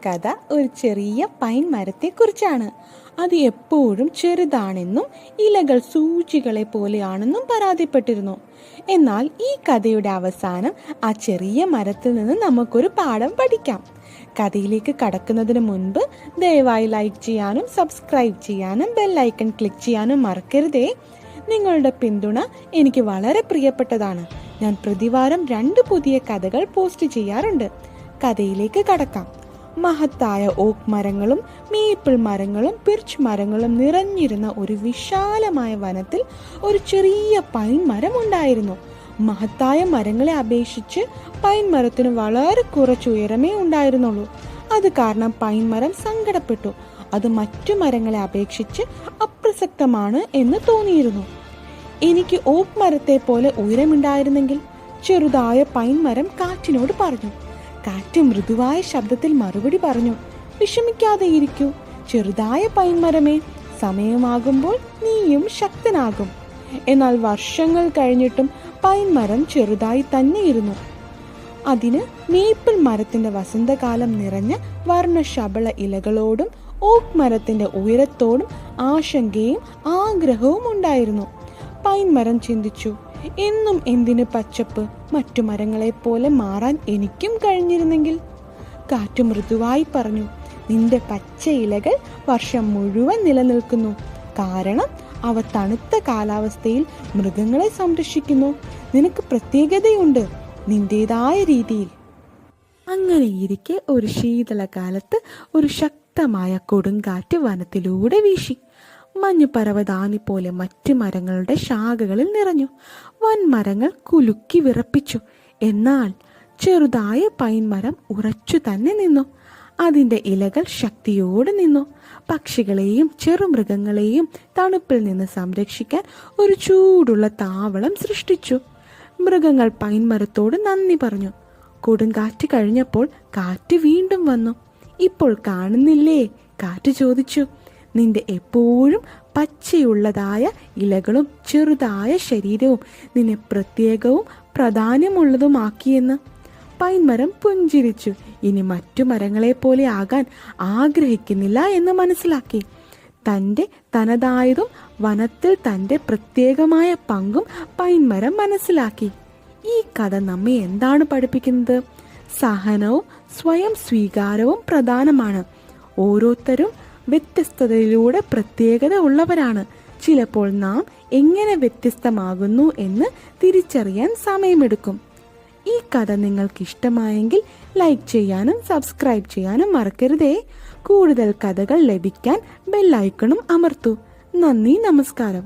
കഥ ഒരു ചെറിയ പൈൻ മരത്തെക്കുറിച്ചാണ്. അത് എപ്പോഴും ചെറുതാണെന്നും ഇലകൾ സൂചികളെ പോലെയാണെന്നും പരാതിപ്പെട്ടിരുന്നു. എന്നാൽ ഈ കഥയുടെ അവസാനം ആ ചെറിയ മരത്തിൽ നിന്ന് നമുക്കൊരു പാഠം പഠിക്കാം. കഥയിലേക്ക് കടക്കുന്നതിന് മുൻപ് ദയവായി ലൈക്ക് ചെയ്യാനും സബ്സ്ക്രൈബ് ചെയ്യാനും ബെല്ലൈക്കൺ ക്ലിക്ക് ചെയ്യാനും മറക്കരുതേ. നിങ്ങളുടെ പിന്തുണ എനിക്ക് വളരെ പ്രിയപ്പെട്ടതാണ്. ഞാൻ പ്രതിവാരം 2 പുതിയ കഥകൾ പോസ്റ്റ് ചെയ്യാറുണ്ട്. കഥയിലേക്ക് കടക്കാം. മഹത്തായ ഓക്ക് മരങ്ങളും മേപ്പിൾ മരങ്ങളും പിർച്ച് മരങ്ങളും നിറഞ്ഞിരുന്ന ഒരു വിശാലമായ വനത്തിൽ ഒരു ചെറിയ പൈൻ മരം ഉണ്ടായിരുന്നു. മഹത്തായ മരങ്ങളെ അപേക്ഷിച്ച് പൈൻ മരത്തിന് വളരെ കുറച്ച് ഉയരമേ ഉണ്ടായിരുന്നുള്ളൂ. അത് കാരണം പൈൻ മരം സങ്കടപ്പെട്ടു. അത് മറ്റു മരങ്ങളെ അപേക്ഷിച്ച് അപ്രസക്തമാണ് എന്ന് തോന്നിയിരുന്നു. എനിക്ക് ഓക്ക് മരത്തെ പോലെ ഉയരമുണ്ടായിരുന്നെങ്കിൽ, ചെറുതായ പൈൻ മരം കാറ്റിനോട് പറഞ്ഞു. കാറ്റ് മൃദുവായ ശബ്ദത്തിൽ മറുപടി പറഞ്ഞു, വിഷമിക്കാതെ ഇരിക്കൂ ചെറുതായ പൈൻമരമേ, സമയമാകുമ്പോൾ നീയും ശക്തനാകും. എന്നാൽ വർഷങ്ങൾ കഴിഞ്ഞിട്ടും പൈൻമരം ചെറുതായി തന്നെ ഇരുന്നു. അതിന് മേപ്പിൾ മരത്തിന്റെ വസന്തകാലം നിറഞ്ഞ വർണ്ണശബള ഇലകളോടും ഓക്ക് മരത്തിന്റെ ഉയരത്തോടും ആശങ്കയും ആഗ്രഹവും ഉണ്ടായിരുന്നു. പൈൻമരം ചിന്തിച്ചു, എന്നും എന്തിന് പച്ചപ്പ്, മറ്റു മരങ്ങളെ പോലെ മാറാൻ എനിക്കും കഴിഞ്ഞിരുന്നെങ്കിൽ. കാറ്റ് മൃദുവായി പറഞ്ഞു, നിന്റെ പച്ച ഇലകൾ വർഷം മുഴുവൻ നിലനിൽക്കുന്നു. കാരണം അവ തണുത്ത കാലാവസ്ഥയിൽ മൃഗങ്ങളെ സംരക്ഷിക്കുന്നു. നിനക്ക് പ്രത്യേകതയുണ്ട്, നിന്റേതായ രീതിയിൽ. അങ്ങനെയിരിക്കെ ഒരു ശീതളകാലത്ത് ഒരു ശക്തമായ കൊടുങ്കാറ്റ് വനത്തിലൂടെ വീശി. മഞ്ഞു പർവ്വതാനി പോലെ മറ്റു മരങ്ങളുടെ ശാഖകളിൽ നിറഞ്ഞു. വൻമരങ്ങൾ കുലുക്കി വിറപ്പിച്ചു. എന്നാൽ ചെറുതായ പൈൻ മരം ഉറച്ചു തന്നെ നിന്നു. അതിന്റെ ഇലകൾ ശക്തിയോടെ നിന്നു. പക്ഷികളെയും ചെറുമൃഗങ്ങളെയും തണുപ്പിൽ നിന്ന് സംരക്ഷിക്കാൻ ഒരു ചൂടുള്ള താവളം സൃഷ്ടിച്ചു. മൃഗങ്ങൾ പൈൻ മരത്തോട് നന്ദി പറഞ്ഞു. കൊടുങ്കാറ്റ് കഴിഞ്ഞപ്പോൾ കാറ്റ് വീണ്ടും വന്നു. ഇപ്പോൾ കാണുന്നില്ലേ? കാറ്റ് ചോദിച്ചു. നിന്റെ എപ്പോഴും പച്ചയുള്ളതായ ഇലകളും ചെറുതായ ശരീരവും നിന്നെ പ്രത്യേകവും പ്രാധാന്യമുള്ളതുമാക്കിയെന്ന്. പൈൻമരം പുഞ്ചിരിച്ചു. ഇനി മറ്റു മരങ്ങളെ പോലെ ആകാൻ ആഗ്രഹിക്കുന്നില്ല എന്ന് മനസ്സിലാക്കി. തനതായതും വനത്തിൽ തന്റെ പ്രത്യേകമായ പങ്കും പൈൻമരം മനസ്സിലാക്കി. ഈ കഥ നമ്മെ എന്താണ് പഠിപ്പിക്കുന്നത്? സഹനവും സ്വയം സ്വീകാരവും പ്രധാനമാണ്. ഓരോരുത്തരും വ്യത്യസ്തതയിലൂടെ പ്രത്യേകത ഉള്ളവരാണ്. ചിലപ്പോൾ നാം എങ്ങനെ വ്യത്യസ്തമാകുന്നു എന്ന് തിരിച്ചറിയാൻ സമയമെടുക്കും. ഈ കഥ നിങ്ങൾക്ക് ഇഷ്ടമായെങ്കിൽ ലൈക്ക് ചെയ്യാനും സബ്സ്ക്രൈബ് ചെയ്യാനും മറക്കരുതേ. കൂടുതൽ കഥകൾ ലഭിക്കാൻ ബെല്ലൈക്കണും അമർത്തൂ. നന്ദി, നമസ്കാരം.